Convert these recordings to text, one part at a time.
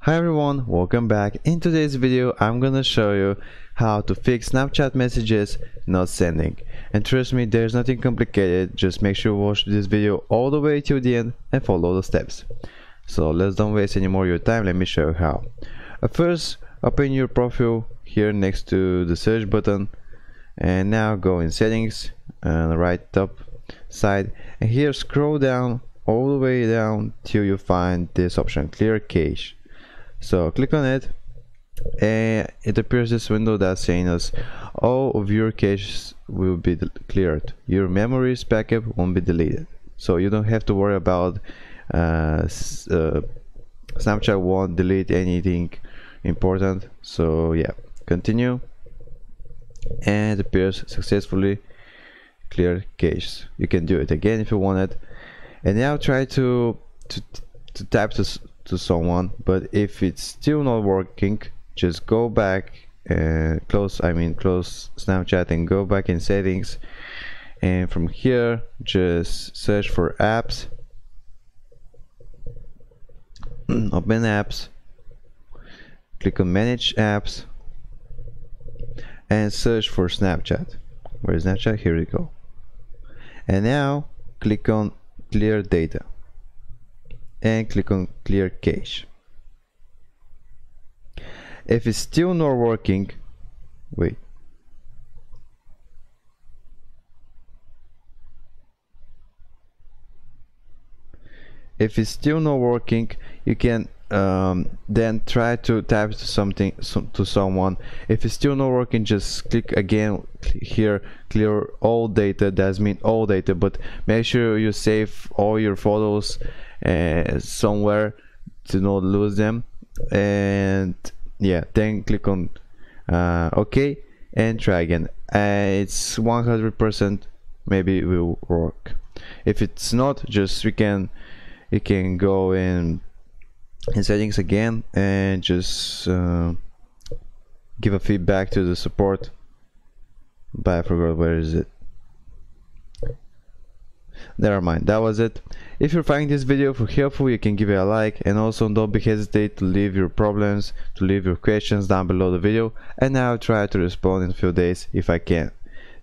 Hi everyone, welcome back. In today's video I'm gonna show you how to fix Snapchat messages not sending. And trust me, there's nothing complicated, just make sure you watch this video all the way till the end and follow the steps. So let's don't waste any more of your time, let me show you how. First, open your profile here next to the search button, and now go in settings on the right top side, and here scroll down all the way down till you find this option, clear cache. So click on it and it appears this window that's saying us all of your caches will be cleared, your memories backup won't be deleted, so you don't have to worry about Snapchat won't delete anything important. So yeah, continue, and it appears successfully clear caches. You can do it again if you want it. And now try to type to someone, but if it's still not working, just go back and close Snapchat and go back in settings, and from here just search for apps, open apps, click on manage apps and search for Snapchat. Where is Snapchat? Here we go. And now click on clear data and click on clear cache. If it's still not working, wait. If it's still not working, you can then try to type to someone. If it's still not working, just click again here, clear all data. That means all data, but make sure you save all your photos somewhere to not lose them. And yeah, then click on OK and try again. It's 100% maybe it will work. If it's not, just you can go in settings again and just give a feedback to the support, but I forgot where is it. Never mind, that was it. If you're finding this video helpful, you can give it a like, and also don't be hesitate to leave your problems, to leave your questions down below the video, and I'll try to respond in a few days if I can.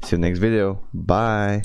See you next video, bye.